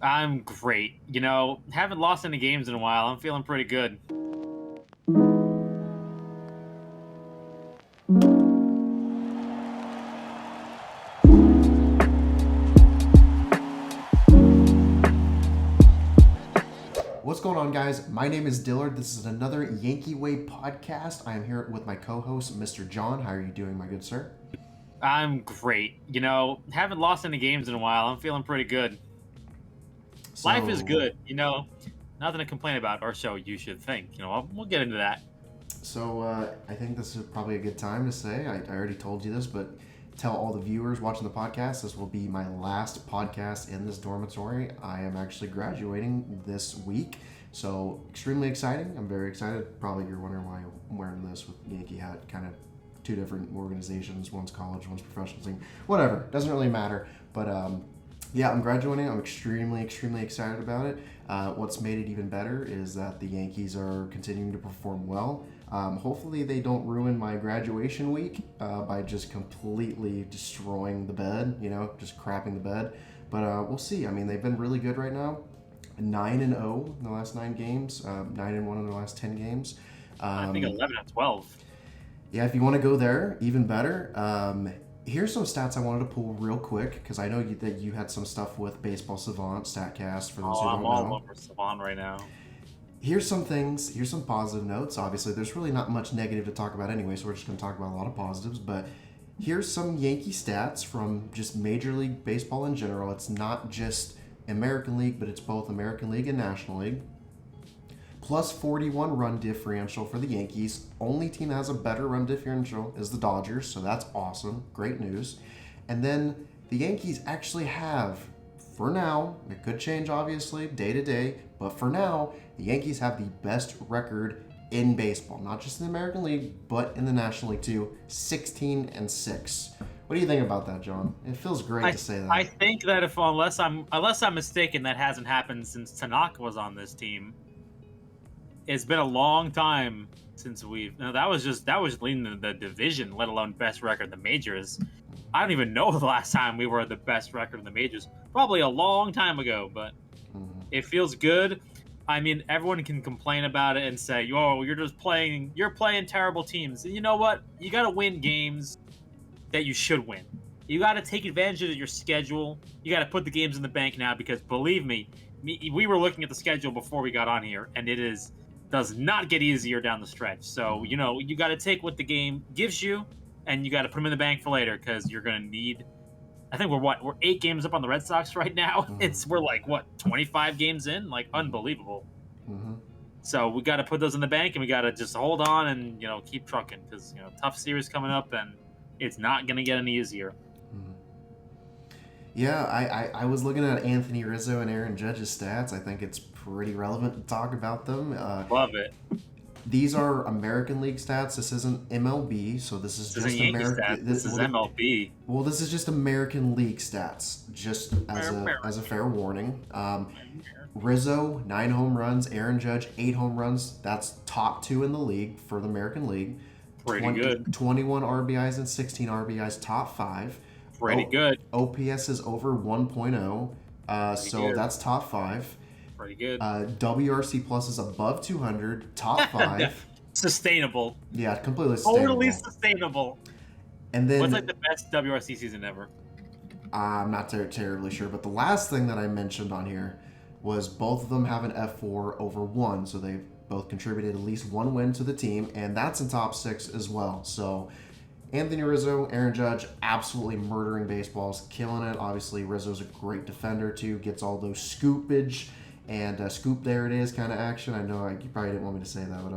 I'm great. Haven't lost any games in a while. I'm feeling pretty good. What's going on, guys? My name is Dillard. This is another Yankee Way podcast. I am here with my co-host, Mr. John. How are you doing, my good sir? I'm great. Haven't lost any games in a while. I'm feeling pretty good. Life is So, good. Nothing to complain about, or so you should think. We'll get into that. I think this is probably a good time to say. I already told you this, but tell all the viewers watching the podcast this will be my last podcast in this dormitory. I am actually graduating this week, so extremely exciting. I'm very excited. Probably you're wondering why I'm wearing this with Yankee hat, kind of two different organizations. One's college, one's professional team. Whatever, doesn't really matter. But yeah, I'm graduating. I'm extremely excited about it. What's made it even better is that the Yankees are continuing to perform well. Hopefully they don't ruin my graduation week by just completely destroying the bed, just crapping the bed. But we'll see. I mean, they've been really good right now. 9-0 in the last 9 games, 9-1 in the last 10 games. I think 11 and 12. Yeah, if you want to go there, even better. Here's some stats I wanted to pull real quick because I know that you had some stuff with Baseball Savant, StatCast, for those who don't I'm know. all over Savon right now. Here's some things, here's some positive notes. Obviously, there's really not much negative to talk about anyway, so we're just going to talk about a lot of positives. But here's some Yankee stats from just Major League Baseball in general. It's not just American League, but it's both American League and National League. Plus 41 run differential for the Yankees. Only team that has a better run differential is the Dodgers, so that's awesome. Great news. And then the Yankees actually have, for now, it could change obviously day to day, but for now, the Yankees have the best record in baseball, not just in the American League, but in the National League too, 16-6. What do you think about that, John? It feels great to say that. I think that unless I'm mistaken, that hasn't happened since Tanaka was on this team. It's been a long time since that was leading the division, let alone best record in the majors. I don't even know the last time we were the best record in the majors. Probably a long time ago, but It feels good. I mean, everyone can complain about it and say, "Oh, you're playing terrible teams." And you know what? You got to win games that you should win. You got to take advantage of your schedule. You got to put the games in the bank now because believe me, we were looking at the schedule before we got on here, and does not get easier down the stretch. So, you got to take what the game gives you, and you got to put them in the bank for later because you're going to need. I think we're 8 games up on the Red Sox right now. We're like 25 games in, like unbelievable. So we got to put those in the bank, and we got to just hold on and keep trucking because tough series coming up, and it's not going to get any easier. Yeah, I was looking at Anthony Rizzo and Aaron Judge's stats. I think it's pretty relevant to talk about them. Love it. These are American League stats. This isn't MLB, so this is just American. This is MLB. Well, this is just American League stats, just as a fair warning. Rizzo 9 home runs, Aaron Judge 8 home runs. That's top 2 in the league for the American League. Pretty good. 21 RBIs and 16 RBIs, top 5. Pretty good. OPS is over 1.0, so good. That's top 5. Pretty good. WRC plus is above 200, top 5. Sustainable. Yeah, completely sustainable. Totally sustainable. And then what's like the best WRC season ever? I'm not terribly sure, but the last thing that I mentioned on here was both of them have an F4 over 1, so they've both contributed at least 1 win to the team, and that's in top 6 as well. So Anthony Rizzo, Aaron Judge, absolutely murdering baseballs, killing it. Obviously, Rizzo's a great defender too, gets all those scoopage and scoop there it is kind of action. I know you probably didn't want me to say that, but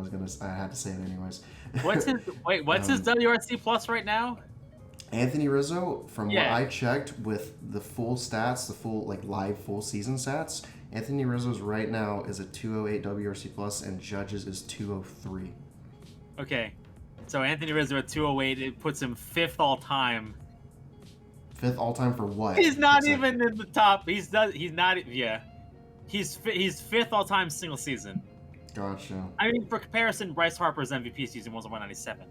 I had to say it anyways. What's his WRC plus right now? Anthony Rizzo, from what I checked with the full stats, the full live full season stats, Anthony Rizzo's right now is a 208 WRC plus and Judge's is 203. Okay. So Anthony Rizzo at 208, it puts him 5th all time. 5th all time for what? He's not even in the top. He's not. Yeah. He's 5th all time single season. Gotcha. I mean, for comparison, Bryce Harper's MVP season was 197.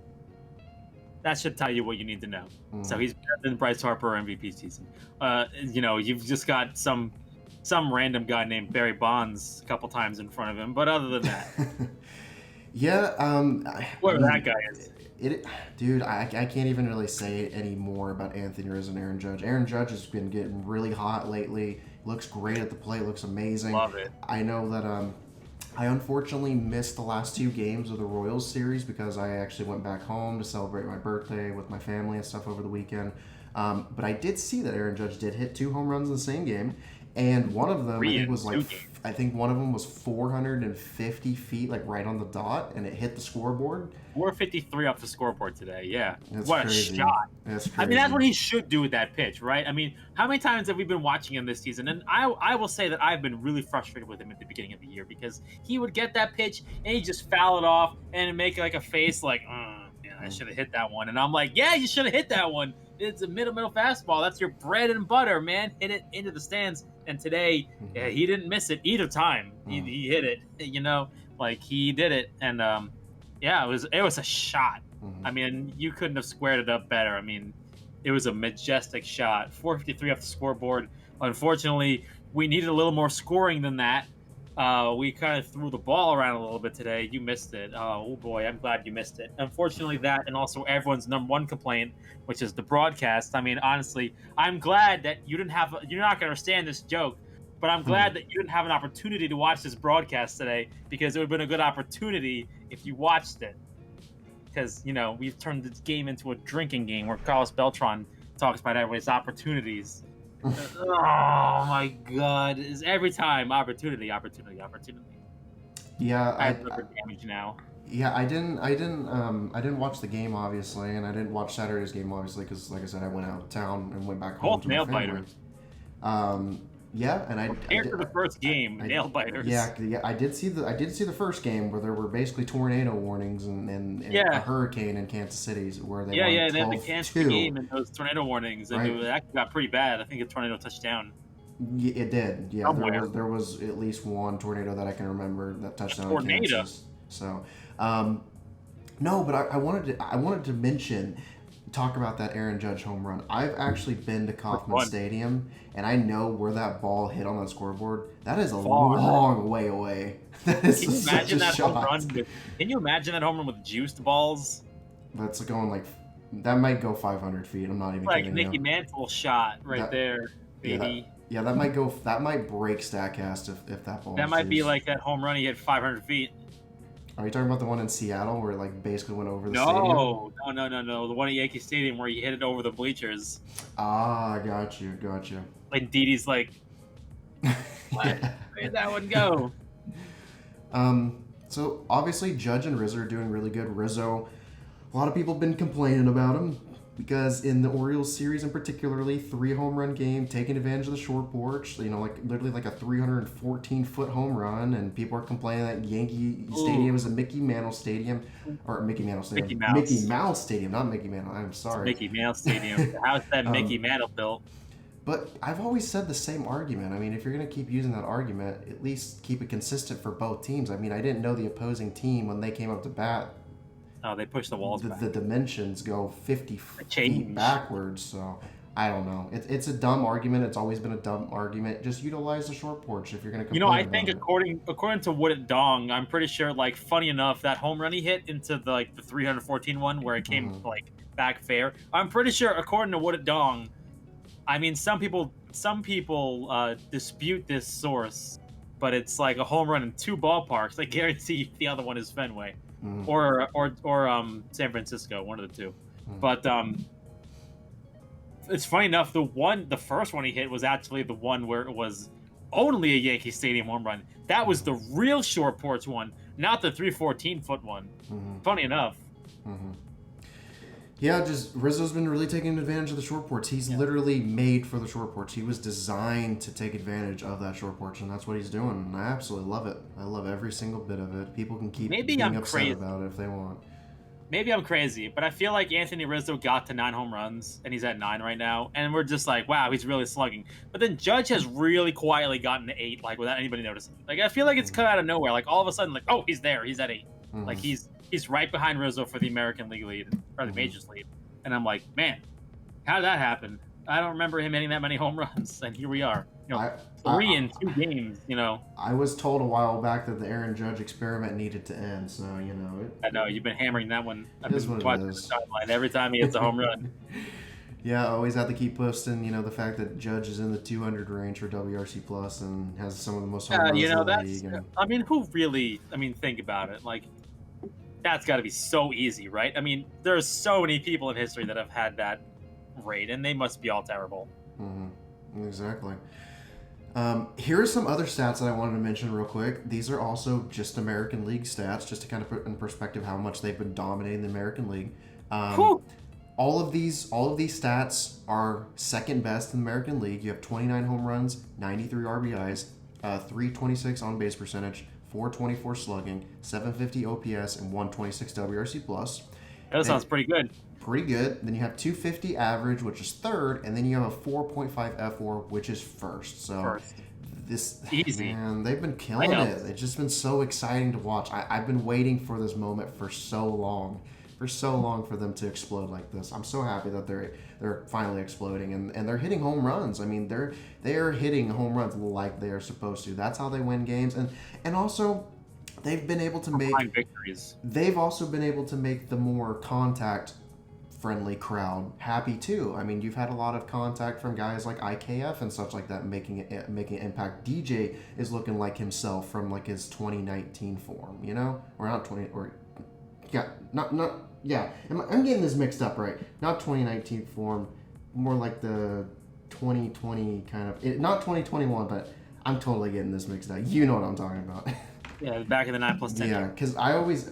That should tell you what you need to know. So he's better than Bryce Harper MVP season. You've just got some some random guy named Barry Bonds a couple times in front of him. But other than that, Yeah, whoever that guy is. Dude, I can't even really say any more about Anthony Rizzo and Aaron Judge. Aaron Judge has been getting really hot lately. Looks great at the plate. Looks amazing. Love it. I know that I unfortunately missed the last 2 games of the Royals series because I actually went back home to celebrate my birthday with my family and stuff over the weekend. But I did see that Aaron Judge did hit 2 home runs in the same game, and one of them I think one of them was 450 feet, like right on the dot, and it hit the scoreboard. 453 off the scoreboard today. Yeah, That's what crazy. a shot! That's crazy. I mean, that's what he should do with that pitch, right? I mean, how many times have we been watching him this season? And I will say that I've been really frustrated with him at the beginning of the year because he would get that pitch and he'd just foul it off and make like a face like, yeah, I should have hit that one. And I'm like, yeah, you should have hit that one. It's a middle fastball. That's your bread and butter, man. Hit it into the stands. And today, yeah, he didn't miss it either time. He hit it, like he did it. And yeah, it was a shot. I mean, you couldn't have squared it up better. I mean, it was a majestic shot. 453 off the scoreboard. Unfortunately, we needed a little more scoring than that. We kind of threw the ball around a little bit today. You missed it. Oh boy, I'm glad you missed it. Unfortunately, that and also everyone's number one complaint, which is the broadcast. I mean, honestly, I'm glad that you're not going to understand this joke, but I'm glad that you didn't have an opportunity to watch this broadcast today because it would have been a good opportunity if you watched it. Because, we've turned this game into a drinking game where Carlos Beltran talks about everybody's opportunities. Oh my God! Is every time opportunity. Yeah, I have liver damage now. Yeah, I didn't watch the game obviously, and I didn't watch Saturday's game obviously because, like I said, I went out of town and went back home. Both nail biters. Yeah, and compared to the first game, nail biters. Yeah, I did see the first game where there were basically tornado warnings and a hurricane in Kansas City where they won 12-2. They had the Kansas game and those tornado warnings, and it actually got pretty bad. I think a tornado touched down. Yeah, it did. Yeah, there was at least one tornado that I can remember that touched down in Kansas. So, no, but I wanted to talk about that Aaron Judge home run. I've actually been to Kauffman Stadium, and I know where that ball hit on that scoreboard. That is a long way away. That is Can you imagine that home run? Can you imagine that home run with juiced balls? That's going that might go 500 feet. I'm not even kidding. Like Mickey Mantle shot there, baby. Yeah, that might break Statcast if that ball. That might be like that home run he hit 500 feet. Are you talking about the one in Seattle where it basically went over the stadium? No. The one at Yankee Stadium where he hit it over the bleachers. Ah, got you. Like Didi's like, where did that one go? So obviously Judge and Rizzo are doing really good. Rizzo, a lot of people have been complaining about him because in the Orioles series in particularly, 3 home run game, taking advantage of the short porch, literally like a 314-foot home run, and people are complaining that Yankee Stadium is a Mickey Mouse Stadium, not Mickey Mantle. I'm sorry. It's Mickey Mouse Stadium. How's that Mickey Mantle built? But I've always said the same argument. I mean, if you're going to keep using that argument, at least keep it consistent for both teams. I mean, I didn't know the opposing team when they came up to bat. Oh, they push the walls back. The dimensions go 50 feet backwards, so I don't know. It's a dumb argument. It's always been a dumb argument. Just utilize the short porch if you're going to complain I think according to Wood It Dong, I'm pretty sure, funny enough, that home run he hit into the 314 one where it came, back fair. I'm pretty sure, according to Wood It Dong, I mean, some people dispute this source, but it's like a home run in 2 ballparks. I guarantee the other one is Fenway. Or San Francisco, one of the 2. But it's funny enough, the first one he hit was actually the one where it was only a Yankee Stadium home run. That was the real short porch one, not the 314-foot one. Funny enough. Yeah, just Rizzo's been really taking advantage of the short porch. He's literally made for the short porch. He was designed to take advantage of that short porch, and that's what he's doing. And I absolutely love it. I love every single bit of it. People can keep being upset about it if they want. Maybe I'm crazy, but I feel like Anthony Rizzo got to 9 home runs, and he's at 9 right now, and we're just like, wow, he's really slugging. But then Judge has really quietly gotten to 8, without anybody noticing. I feel like it's come out of nowhere. All of a sudden, oh, he's there. He's at 8. He's right behind Rizzo for the American League lead, or the Majors lead. And I'm like, man, how did that happen? I don't remember him hitting that many home runs, and here we are. You know, I, three I in 2 games. You know, I was told a while back that the Aaron Judge experiment needed to end. So I know you've been hammering that one. it I've is been what it watching the is. timeline every time he hits a home run. Yeah, I always have to keep posting, the fact that Judge is in the 200 range for WRC plus and has some of the most home Yeah, runs in the that's. league. And I mean, who really? I mean, think about it. Like, that's got to be so easy, right? I mean, there's so many people in history that have had that rate, and they must be all terrible. exactly. Here are some other stats that I wanted to mention real quick. These are also just American League stats, just to kind of put in perspective how much they've been dominating the American League. Whew. All of these stats are second best in the American League. You have 29 home runs, 93 RBIs, 326 on base percentage, 424 slugging, 750 OPS, and 126 WRC plus. That sounds pretty good. Pretty good. Then you have 250 average, which is third, and then you have a 4.5 F4, which is first. So this easy. Man, they've been killing it. It's just been so exciting to watch. I've been waiting for this moment for so long for them to explode like this. I'm so happy that they're finally exploding and they're hitting home runs. I mean, they are hitting home runs like they are supposed to. That's how they win games, and also they've been able to make victories. They've also been able to make the more contact friendly crowd happy too. I mean, you've had a lot of contact from guys like IKF and such like that making an impact. DJ is looking like himself from like his 2019 form, or not 20 or yeah, not yeah. I'm getting this mixed up, right? Not 2019 form, more like the 2020 kind of not 2021, but I'm totally getting this mixed up. You know what I'm talking about. Yeah, back in the 9+10. Yeah, because I always.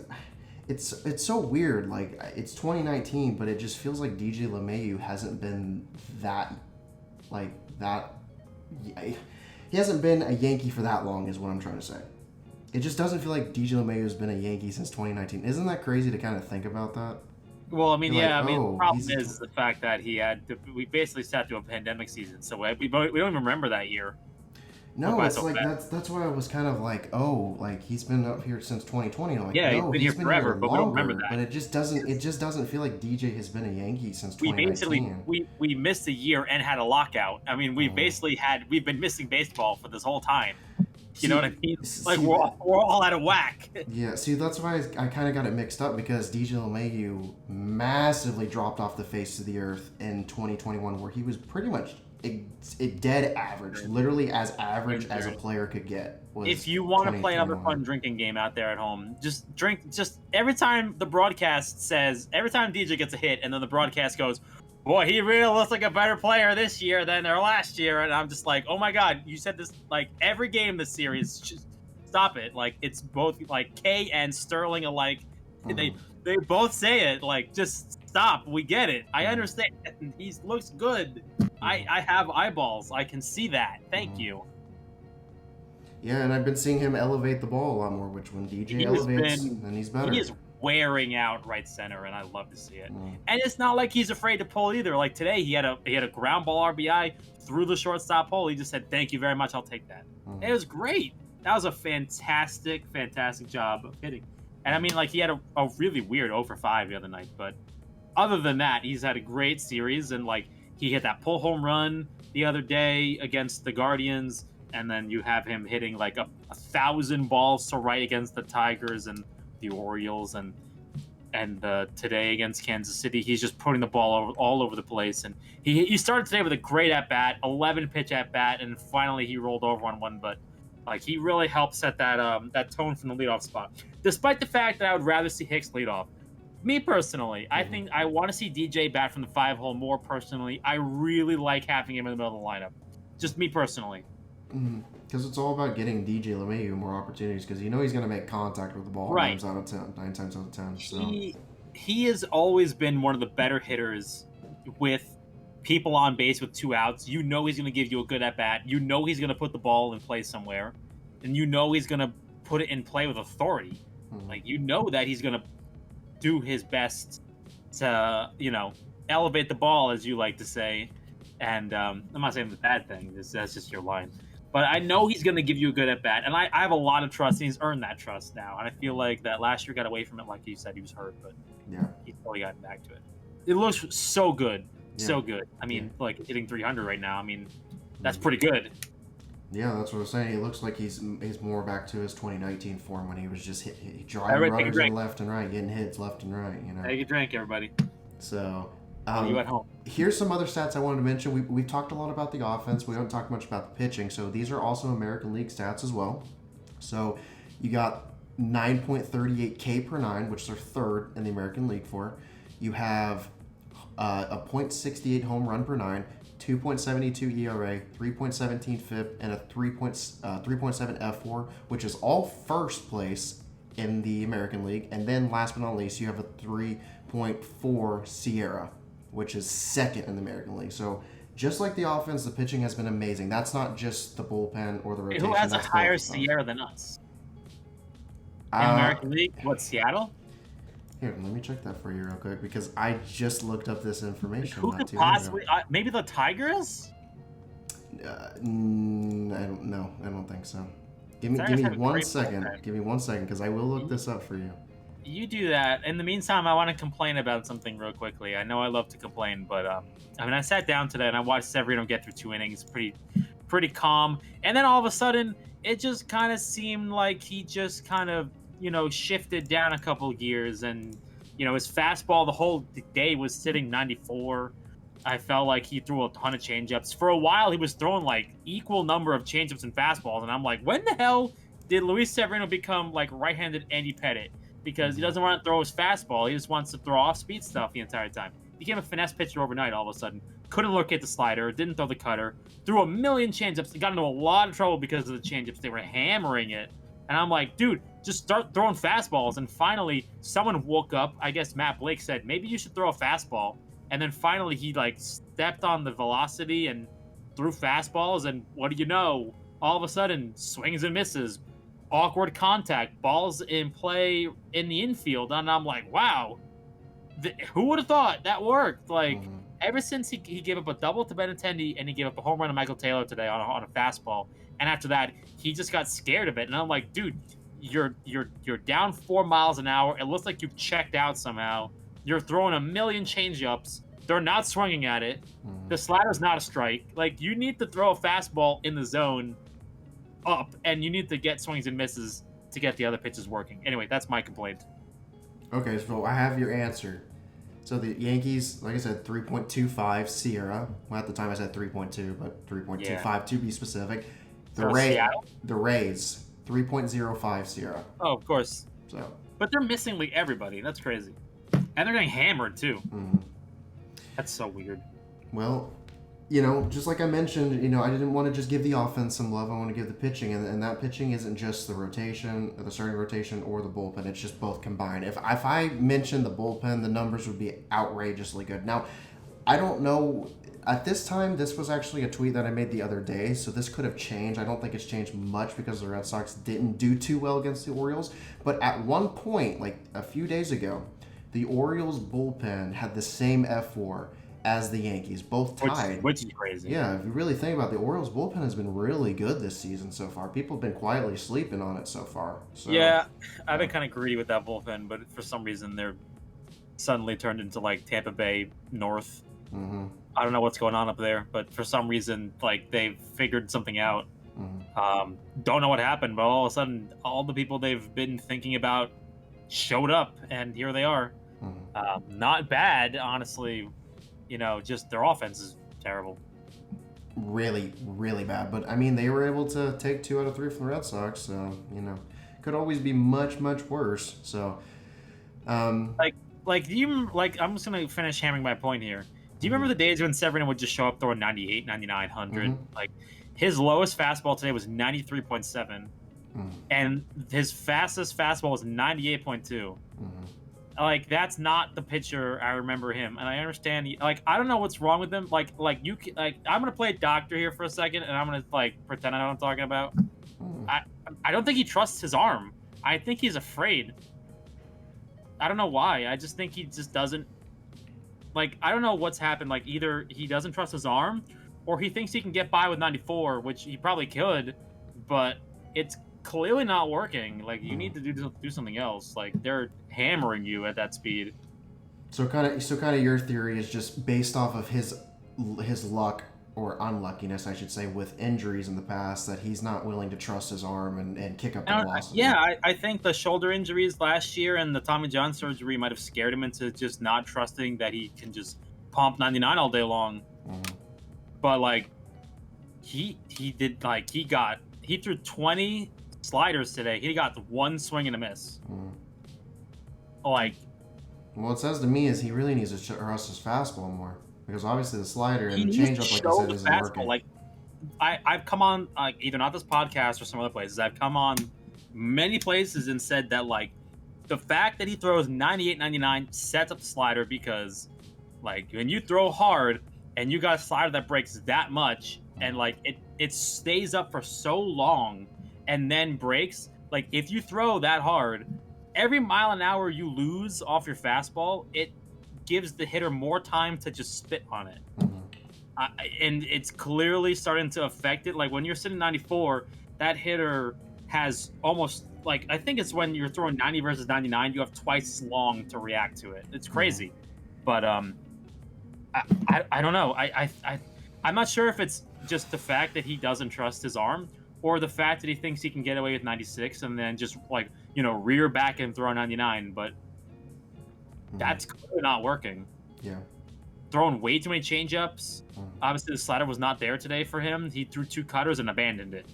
It's so weird. Like, it's 2019, but it just feels like DJ LeMahieu hasn't been that. He hasn't been a Yankee for that long, is what I'm trying to say. It just doesn't feel like DJ LeMahieu has been a Yankee since 2019. Isn't that crazy to kind of think about that? Well, I mean, the problem he's is the fact that we basically sat through a pandemic season, so we don't even remember that year. No, it's like that's why I was kind of like, he's been up here since 2020. I'm like, yeah, no, he's been here forever, but we don't remember that. But it just doesn't feel like DJ has been a Yankee since 2019. We missed a year and had a lockout. I mean, we've been missing baseball for this whole time. You know what I mean? Like, we're all out of whack. Yeah, see, that's why I kind of got it mixed up, because DJ LeMahieu massively dropped off the face of the earth in 2021, where he was pretty much a dead average, literally as average as a player could get. If you want to play another fun drinking game out there at home, just drink. Just every time the broadcast says, every time DJ gets a hit, and then the broadcast goes, "Boy, he really looks like a better player this year than their last year," and I'm just like, "Oh my god, you said this like every game this series." Just stop it. Like, it's both like K and Sterling alike. They both say it. Like, just stop. We get it. I understand. He looks good. I have eyeballs. I can see that. Thank you. Yeah, and I've been seeing him elevate the ball a lot more, which when DJ elevates, then he's better. He is wearing out right center, and I love to see it. And it's not like he's afraid to pull either. Like today, he had a ground ball RBI through the shortstop hole. He just said, "Thank you very much. I'll take that." It was great. That was a fantastic job of hitting. And I mean, like, he had a really weird 0 for 5 the other night, but other than that, he's had a great series, and like, he hit that pull home run the other day against the Guardians, and then you have him hitting like a 1,000 balls to right against the Tigers and the Orioles, and today against Kansas City, he's just putting the ball all over the place. And he started today with a great at bat, 11 pitch at bat, and finally he rolled over on one. But like, he really helped set that tone from the leadoff spot. Despite the fact that I would rather see Hicks lead off. Me personally, I think I want to see DJ bat from the 5 hole more personally. I really like having him in the middle of the lineup. Just me personally. Because it's all about getting DJ LeMahieu more opportunities, because he's going to make contact with the ball 9 times out of 10. So. He has always been one of the better hitters with people on base with 2 outs. You know he's going to give you a good at-bat. You know he's going to put the ball in play somewhere. And you know he's going to put it in play with authority. Like, you know that he's going to do his best to, elevate the ball, as you like to say. And I'm not saying it's a bad thing. That's just your line. But I know he's going to give you a good at-bat. And I have a lot of trust, and he's earned that trust now. And I feel like that last year got away from it, like you said, he was hurt. But he's probably gotten back to it. It looks so good. Yeah. So good. I mean, like, hitting 300 right now, I mean, that's pretty good. Yeah, that's what I was saying. He looks like he's more back to his 2019 form when he was just driving Everybody take a runners in drink. left and right, getting hits left and right. Take a drink, everybody. So, All you at home. here's some other stats I wanted to mention. We've talked a lot about the offense. We haven't talked much about the pitching. So these are also American League stats as well. So you got 9.38 K per nine, which they're third in the American League for. You have a .68 home run per nine, 2.72 ERA, 3.17 FIP, and a 3.7 F4, which is all first place in the American League. And then last but not least, you have a 3.4 Sierra, which is second in the American League. So just like the offense, the pitching has been amazing. That's not just the bullpen or the rotation. Who has a that's higher both. Sierra than us? In American League? What, Seattle? Here, let me check that for you real quick because I just looked up this information. Who could possibly? Maybe the Tigers? I don't know. I don't think so. Give me 1 second. Give me 1 second because I will look this up for you. You do that. In the meantime, I want to complain about something real quickly. I know I love to complain, but I sat down today and I watched Severino get through 2 innings, pretty calm, and then all of a sudden, it just kind of seemed like he just kind of shifted down a couple gears, and his fastball the whole day was sitting 94. I felt like he threw a ton of changeups. For a while, he was throwing like equal number of changeups and fastballs, and I'm like, when the hell did Luis Severino become like right-handed Andy Pettitte? Because he doesn't want to throw his fastball. He just wants to throw off-speed stuff the entire time. He became a finesse pitcher overnight all of a sudden. Couldn't locate the slider, didn't throw the cutter, threw a million changeups. He got into a lot of trouble because of the changeups. They were hammering it. And I'm like, dude, just start throwing fastballs. And finally, someone woke up. I guess Matt Blake said, maybe you should throw a fastball. And then finally, he like stepped on the velocity and threw fastballs. And what do you know? All of a sudden, swings and misses, awkward contact, balls in play in the infield. And I'm like, wow, who would have thought that worked? Like, ever since he gave up a double to Benintendi and he gave up a home run to Michael Taylor today on a fastball. And after that, he just got scared of it. And I'm like, dude, you're down 4 miles an hour. It looks like you've checked out somehow. You're throwing a million changeups. They're not swinging at it. The slider's not a strike. Like, you need to throw a fastball in the zone up, and you need to get swings and misses to get the other pitches working. Anyway, that's my complaint. Okay, so I have your answer. So the Yankees, like I said, 3.25 Sierra. Well, at the time I said 3.2, but 3.25 to be specific. The Rays, 3.05 Sierra. Oh, of course. So, but they're missing like everybody. That's crazy, and they're getting hammered too. That's so weird. Well, just like I mentioned, I didn't want to just give the offense some love. I want to give the pitching, and that pitching isn't just the rotation, or the starting rotation, or the bullpen. It's just both combined. If I mentioned the bullpen, the numbers would be outrageously good. Now, I don't know. At this time, this was actually a tweet that I made the other day, so this could have changed. I don't think it's changed much because the Red Sox didn't do too well against the Orioles. But at one point, like a few days ago, the Orioles bullpen had the same F4 as the Yankees, both tied. Which is crazy. Yeah, if you really think about it, the Orioles bullpen has been really good this season so far. People have been quietly sleeping on it so far. So, yeah, I've been kind of greedy with that bullpen, but for some reason they're suddenly turned into like Tampa Bay North. I don't know what's going on up there, but for some reason, like they've figured something out. Don't know what happened, but all of a sudden, all the people they've been thinking about showed up, and here they are. Not bad, honestly. Just their offense is terrible. Really, really bad. But I mean, they were able to take 2 out of 3 from the Red Sox, so could always be much, much worse. So, I'm just gonna finish hammering my point here. Do you remember the days when Severino would just show up throwing 98, 99, 100? Like, his lowest fastball today was 93.7, and his fastest fastball was 98.2. Like, that's not the pitcher I remember him, and I understand. I don't know what's wrong with him. I'm gonna play doctor here for a second, and I'm gonna pretend I know what I'm talking about. I don't think he trusts his arm. I think he's afraid. I don't know why. I just think he just doesn't. I don't know what's happened. Either he doesn't trust his arm, or he thinks he can get by with 94, which he probably could, but it's clearly not working. You need to do something else. They're hammering you at that speed. So kind of your theory is just based off of his luck or unluckiness, I should say, with injuries in the past that he's not willing to trust his arm and kick up the velocity. Yeah, I think the shoulder injuries last year and the Tommy John surgery might have scared him into just not trusting that he can just pump 99 all day long. Mm-hmm. But like he did like he threw 20 sliders today. He got one swing and a miss. Mm-hmm. Like, well, it says to me is he really needs to trust his fastball more, because obviously the slider and he the needs changeup, to like show I said, the isn't working. fastball. Like I've come on either not this podcast or some other places. I've come on many places and said that like the fact that he throws 98, 99 sets up the slider, because like when you throw hard and you got a slider that breaks that much and like it stays up for so long and then breaks, like if you throw that hard, every mile an hour you lose off your fastball, it gives the hitter more time to just spit on it. Mm-hmm. And it's clearly starting to affect it. Like when you're sitting 94, that hitter has almost like, I think it's when you're throwing 90 versus 99, you have twice as long to react to it. It's crazy. Mm-hmm. But I don't know. I'm not sure if it's just the fact that he doesn't trust his arm, or the fact that he thinks he can get away with 96 and then just like, rear back and throw 99. But that's clearly not working. Yeah. Throwing way too many changeups. Obviously, the slider was not there today for him. He threw 2 cutters and abandoned it.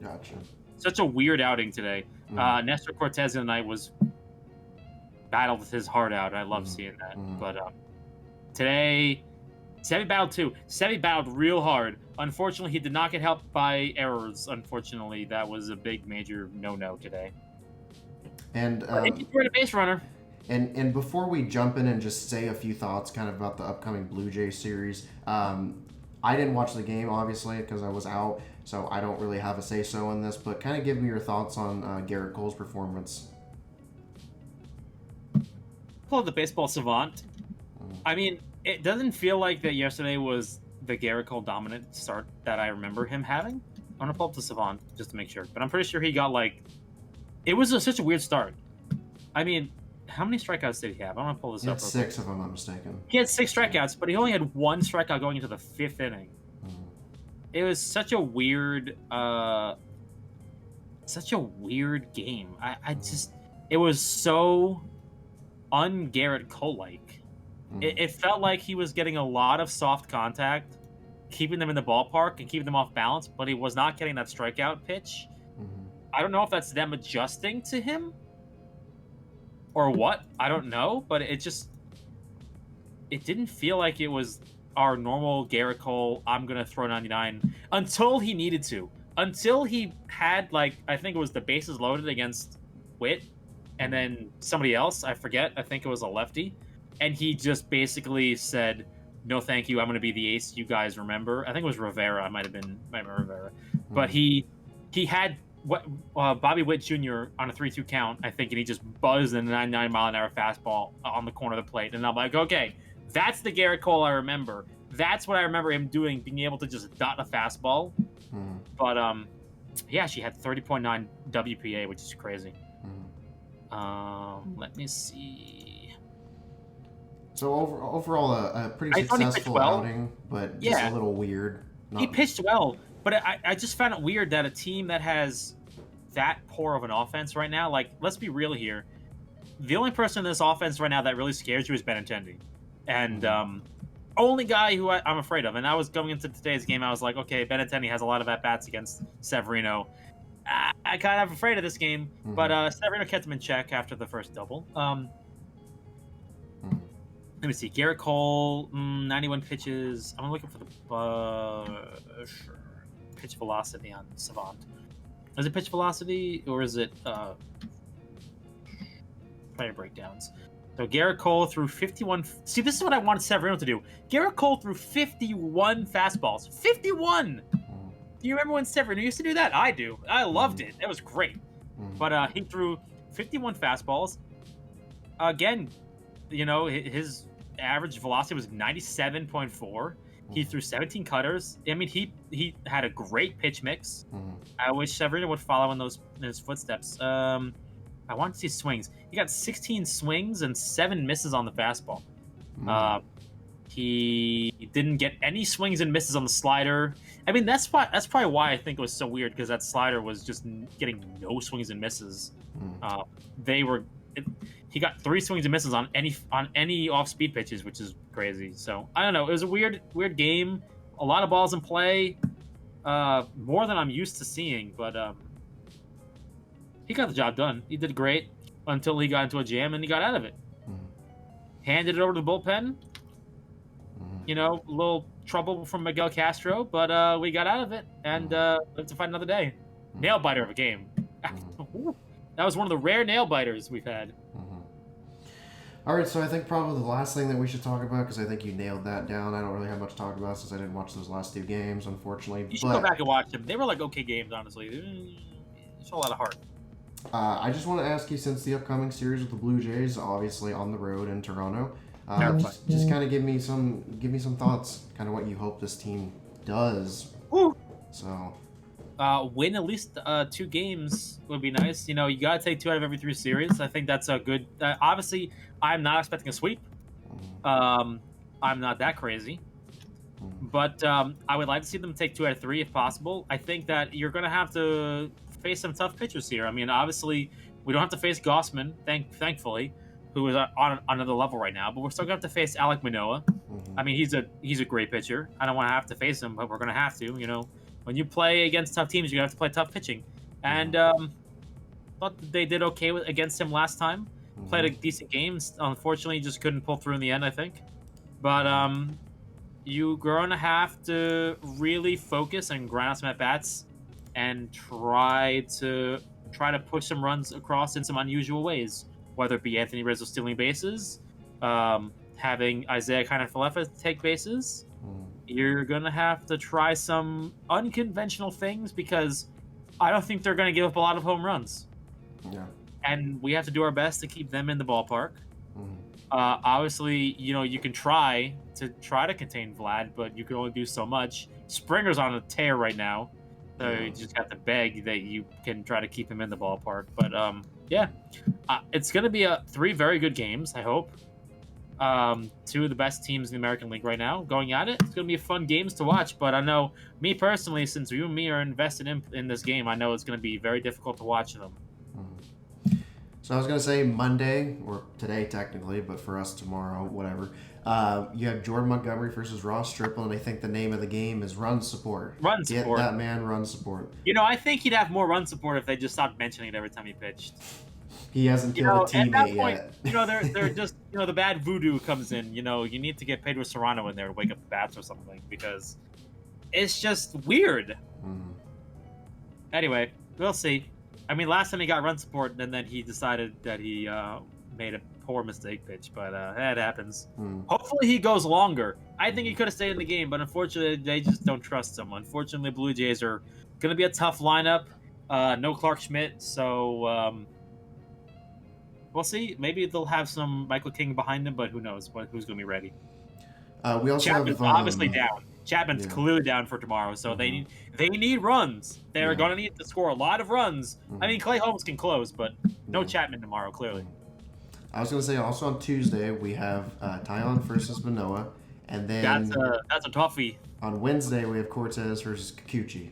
Gotcha. Such a weird outing today. Nestor Cortez tonight was battled with his heart out. I love seeing that. But today, Sevy battled too. Sevy battled real hard. Unfortunately, he did not get helped by errors. Unfortunately, that was a big major no-no today. And he threw a base runner. And before we jump in and just say a few thoughts kind of about the upcoming Blue Jays series, I didn't watch the game, obviously, because I was out, so I don't really have a say-so in this, but kind of give me your thoughts on Garrett Cole's performance. Pull the baseball savant. I mean, it doesn't feel like that yesterday was the Garrett Cole dominant start that I remember him having. I'm going to pull up the savant just to make sure, but I'm pretty sure he got it was such a weird start. I mean, how many strikeouts did he have? I'm going to pull this up. 6, if I'm not mistaken. He had 6 strikeouts, but he only had 1 strikeout going into the 5th inning. It was such a weird game. I just, it was so un-Garrett Cole-like. It felt like he was getting a lot of soft contact, keeping them in the ballpark and keeping them off balance, but he was not getting that strikeout pitch. I don't know if that's them adjusting to him or what. I don't know, but it didn't feel like it was our normal Garrett Cole, I'm going to throw 99, until he needed to. Until he had, I think it was the bases loaded against Witt, and then somebody else, I forget, I think it was a lefty, and he just basically said, no thank you, I'm going to be the ace you guys remember. I think it was Rivera, might have been Rivera. But he had Bobby Witt Jr. on a 3-2 count, I think, and he just buzzed in a 99-mile-an-hour fastball on the corner of the plate. And I'm like, okay, that's the Garrett Cole I remember. That's what I remember him doing, being able to just dot a fastball. But he actually had 30.9 WPA, which is crazy. Let me see. So overall, a pretty successful outing, but just a little weird. He pitched well, but I just found it weird that a team that has that poor of an offense right now, let's be real here, the only person in this offense right now that really scares you is Benintendi. And only guy who I'm afraid of. And I was going into today's game, I was like, okay, Benintendi has a lot of at-bats against Severino. I kind of afraid of this game, but Severino kept him in check after the first double. Let me see. Garrett Cole, 91 pitches. I'm looking for the pitch velocity on Savant. Is it pitch velocity or is it player breakdowns? So Garrett Cole threw 51. See, this is what I wanted Severino to do. Garrett Cole threw 51 fastballs. 51! Do you remember when Severino used to do that? I do. I loved it. It was great. But he threw 51 fastballs. Again, his average velocity was 97.4. He threw 17 cutters. I mean, he had a great pitch mix. I wish Severino would follow in his footsteps. I want to see swings. He got 16 swings and 7 misses on the fastball. He didn't get any swings and misses on the slider. I mean, that's probably why I think it was so weird, because that slider was just getting no swings and misses. He got 3 swings and misses on any off speed pitches, which is crazy. So I don't know. It was a weird game. A lot of balls in play, more than I'm used to seeing. But he got the job done. He did great until he got into a jam and he got out of it. Handed it over to the bullpen. You know, a little trouble from Miguel Castro, but we got out of it and have to fight another day. Nail biter of a game. That was one of the rare nail biters we've had. All right, so I think probably the last thing that we should talk about, because I think you nailed that down. I don't really have much to talk about since I didn't watch those last 2 games, unfortunately. You should go back and watch them. They were like okay games, honestly. It's a lot of heart. I just want to ask you, since the upcoming series with the Blue Jays, obviously on the road in Toronto, just kind of give me some thoughts, kind of what you hope this team does. Woo. So, win at least 2 games would be nice. You know, you gotta take 2 out of every 3 series. I think that's a good. Obviously, I'm not expecting a sweep. I'm not that crazy, but I would like to see them take 2 out of 3 if possible. I think that you're gonna have to face some tough pitchers here. I mean, obviously, we don't have to face Gossman, thankfully, who is on another level right now. But we're still gonna have to face Alek Manoah. I mean, he's a great pitcher. I don't want to have to face him, but we're gonna have to. You know, when you play against tough teams, you're gonna have to play tough pitching. And thought that they did okay against him last time. Played a decent game. Unfortunately, just couldn't pull through in the end, I think. But you're gonna have to really focus and grind out some at bats and try to push some runs across in some unusual ways, whether it be Anthony Rizzo stealing bases, having Isaiah Kiner-Falefa take bases. You're gonna have to try some unconventional things, because I don't think they're gonna give up a lot of home runs. Yeah. And we have to do our best to keep them in the ballpark. Obviously, you know, you can try to contain Vlad, but you can only do so much. Springer's on a tear right now, so you just have to beg that you can try to keep him in the ballpark. But it's going to be 3 very good games, I hope. 2 of the best teams in the American League right now going at it. It's going to be fun games to watch, but I know, me personally, since you and me are invested in this game, I know it's going to be very difficult to watch them. So I was going to say Monday, or today technically, but for us tomorrow, whatever. You have Jordan Montgomery versus Ross Stripling, and I think the name of the game is run support. Get that man run support. You know, I think he'd have more run support if they just stopped mentioning it every time he pitched. He hasn't killed a teammate yet. You know, they're just, you know, the bad voodoo comes in. You know, you need to get Pedro Serrano in there to wake up the bats or something, because it's just weird. Anyway, we'll see. I mean, last time he got run support, and then he decided that he made a poor mistake pitch, but that happens. Hopefully he goes longer. I think he could have stayed in the game, but unfortunately they just don't trust him. Unfortunately, Blue Jays are going to be a tough lineup. No Clark Schmidt, so we'll see. Maybe they'll have some Michael King behind him, but who knows who's going to be ready. We also Chapman's have obviously down. Chapman's clearly down for tomorrow, so they need runs. They're going to need to score a lot of runs. I mean, Clay Holmes can close, but no Chapman tomorrow, clearly. I was going to say, also on Tuesday, we have Tyon versus Manoah, and then that's a toughie. On Wednesday, we have Cortez versus Kikuchi.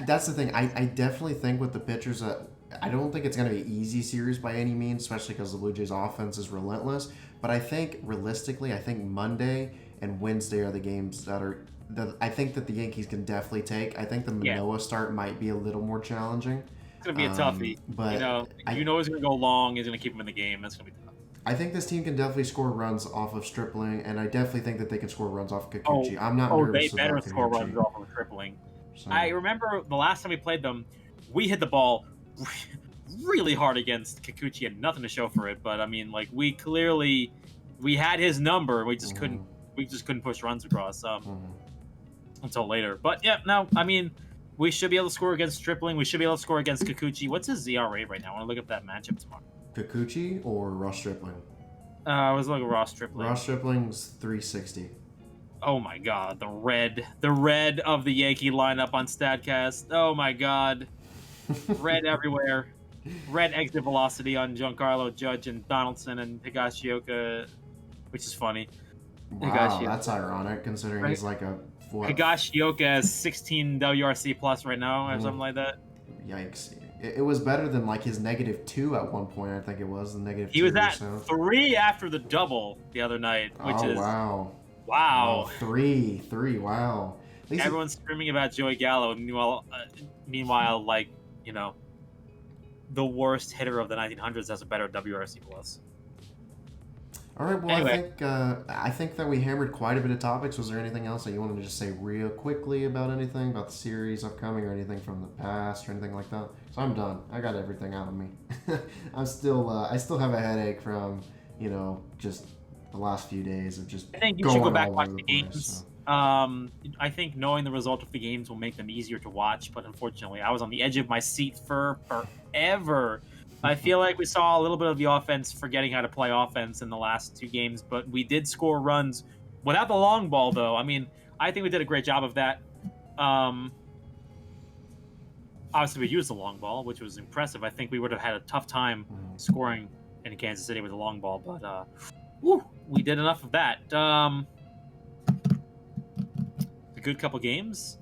That's the thing. I definitely think with the pitchers that I don't think it's going to be an easy series by any means, especially because the Blue Jays offense is relentless. But I think realistically, Monday and Wednesday are the games that I think that the Yankees can definitely take. I think the Manoah start might be a little more challenging. It's going to be a toughie. But you know he's going to go long. He's going to keep him in the game. That's going to be tough. I think this team can definitely score runs off of Stripling, and I definitely think that they can score runs off of Kikuchi. I'm not nervous they better score runs off of Stripling. So. I remember the last time we played them, we hit the ball really hard against Kikuchi and nothing to show for it. But I mean, like, we had his number. We just couldn't push runs across until later. But yeah, no, I mean, we should be able to score against Stripling. We should be able to score against Kikuchi. What's his ERA right now? I want to look up that matchup tomorrow. Kikuchi or Ross Stripling? I was looking at Ross Stripling. Ross Stripling's 360. Oh my god, the red of the Yankee lineup on StatCast. Oh my god. Red everywhere. Red exit velocity on Giancarlo Judge and Donaldson and Higashioka, which is funny. Wow, that's ironic considering Right? he's like a what? Higashioka has 16 WRC plus right now, or something like that. Yikes! It was better than like his -2 at one point. I think it was the He was -2 or at so. 3 after the double the other night, which Oh is wow! wow. Wow, three. Wow. At least Everyone's screaming about Joey Gallo. Meanwhile, like, you know, the worst hitter of the 1900s has a better WRC plus. All right. Well, Anyway, I think that we hammered quite a bit of topics. Was there anything else that you wanted to just say real quickly about anything about the series upcoming or anything from the past or anything like that? So I'm done. I got everything out of me. I still have a headache from just the last few days of just I think you going should go back all watch over the place. games. So. I think knowing the result of the games will make them easier to watch, but unfortunately, I was on the edge of my seat for forever. I feel like we saw a little bit of the offense forgetting how to play offense in the last 2 games, but we did score runs without the long ball, though. I mean, I think we did a great job of that. Obviously, we used the long ball, which was impressive. I think we would have had a tough time scoring in Kansas City with the long ball, but we did enough of that. A good couple games.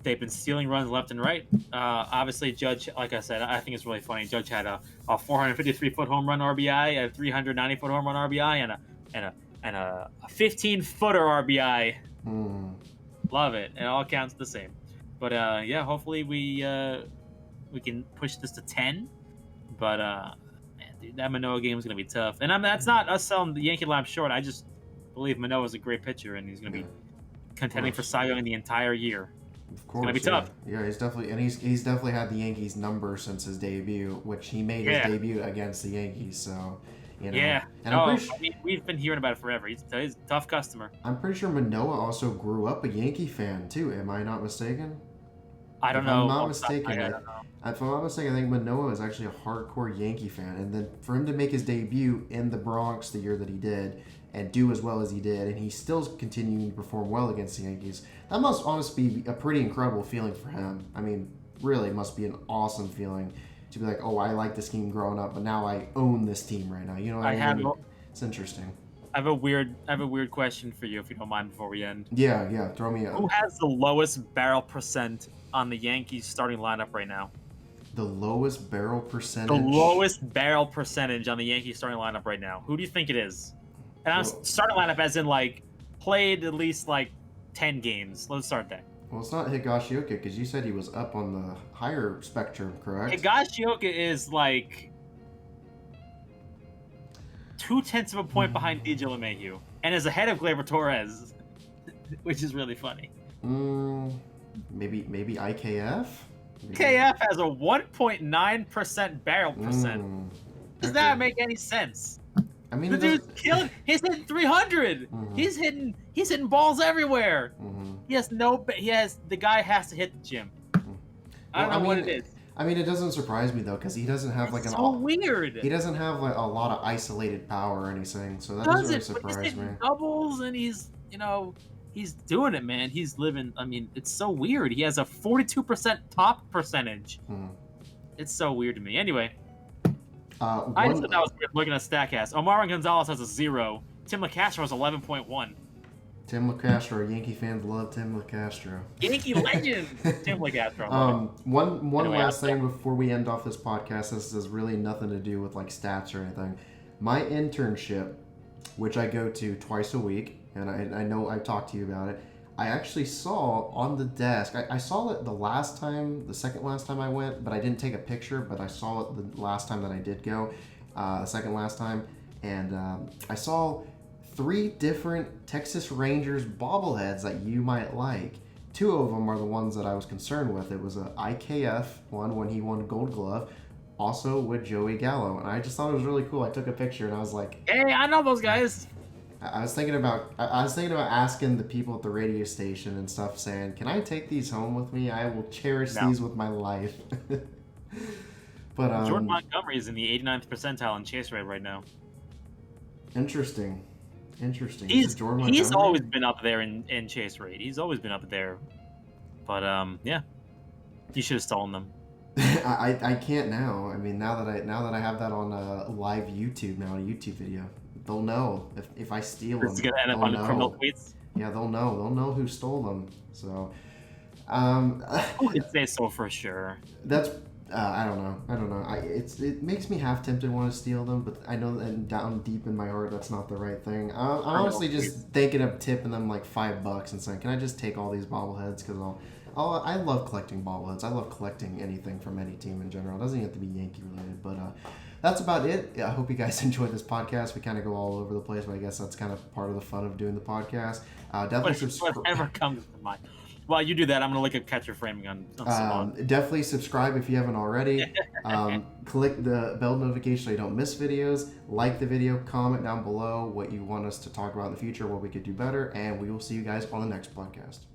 They've been stealing runs left and right. Obviously, Judge, like I said, I think it's really funny. Judge had a 453-foot home run RBI, a 390-foot home run RBI, and a 15-footer RBI. Love it. It all counts the same. But yeah, hopefully we can push this to 10. But man, dude, that Manoah game is gonna be tough. And that's not us selling the Yankee Lab short. I just believe Manoah is a great pitcher, and he's gonna be contending for Cy Young the entire year. Of course, it's gonna be tough. Yeah, he's definitely had the Yankees number since his debut, which he made his debut against the Yankees. So, Yeah. And I mean, we've been hearing about it forever. He's a tough customer. I'm pretty sure Manoah also grew up a Yankee fan too. Am I not mistaken? I don't know. If I'm not mistaken, I don't know. If I'm not mistaken, I think Manoah is actually a hardcore Yankee fan, and then for him to make his debut in the Bronx the year that he did and do as well as he did, and he's still continuing to perform well against the Yankees, that must honestly be a pretty incredible feeling for him. I mean, really, it must be an awesome feeling to be like, oh, I like this team growing up, but now I own this team right now. You know what I mean? It's interesting. I have a weird question for you, if you don't mind, before we end. Yeah, throw me out. Who has the lowest barrel percent on the Yankees starting lineup right now? The lowest barrel percentage? The lowest barrel percentage on the Yankees starting lineup right now. Who do you think it is? And I'm starting lineup as in, like, played at least, like, 10 games. Let's start there. Well, it's not Higashioka, because you said he was up on the higher spectrum, correct? Higashioka is, like, 0.2 of a point behind DJ LeMahieu, and is ahead of Gleyber Torres, which is really funny. Maybe IKF? KF has a 1.9% barrel percent. Does that make any sense? I mean, the dude's killing. He's hitting 300. He's hitting balls everywhere. He has the guy has to hit the gym. I don't know what it is. I mean, it doesn't surprise me though, because he doesn't have weird. He doesn't have like a lot of isolated power or anything, so that doesn't really surprise me. Doubles, and he's doing it, man. He's living. I mean, it's so weird. He has a 42% top percentage. It's so weird to me. Anyway. I just thought that was weird looking at StatCast. Omar Gonzalez has a 0. Tim LeCastro has 11.1. Tim LeCastro, Yankee fans love Tim LeCastro. Yankee legend, Tim LeCastro. One last thing before we end off this podcast. This has really nothing to do with like stats or anything. My internship, which I go to twice a week, and I know I've talked to you about it. I actually saw on the desk, I saw it the second last time I went, but I didn't take a picture, but I saw it the last time that I did go, the second last time, and I saw 3 different Texas Rangers bobbleheads that you might like. 2 of them are the ones that I was concerned with. It was a IKF one when he won Gold Glove, also with Joey Gallo, and I just thought it was really cool. I took a picture and I was like, hey, I know those guys. I was thinking about asking the people at the radio station and stuff, saying, "Can I take these home with me? I will cherish these with my life." But Jordan Montgomery is in the 89th percentile in chase rate right now. Interesting. He's always been up there in chase rate. He's always been up there. But yeah, you should have stolen them. I can't now. I mean, now that I have that on live YouTube now, a YouTube video. they'll know if I steal This them. is gonna end up They'll on criminal know. tweets. Yeah, they'll know. They'll know who stole them. So, Who could say so for sure? that's I don't know. I don't know. It makes me half tempted to want to steal them, but I know that down deep in my heart that's not the right thing. I'm honestly just thinking of tipping them like $5 and saying, "Can I just take all these bobbleheads?" Because I love collecting bobbleheads. I love collecting anything from any team in general. It doesn't have to be Yankee related, but that's about it. I hope you guys enjoyed this podcast. We kind of go all over the place, but I guess that's kind of part of the fun of doing the podcast. Definitely subscribe. Whatever comes to mind. While you do that, I'm gonna look at catcher framing on Savant. Definitely subscribe if you haven't already. Click the bell notification so you don't miss videos. Like the video, comment down below what you want us to talk about in the future, what we could do better, and we will see you guys on the next podcast.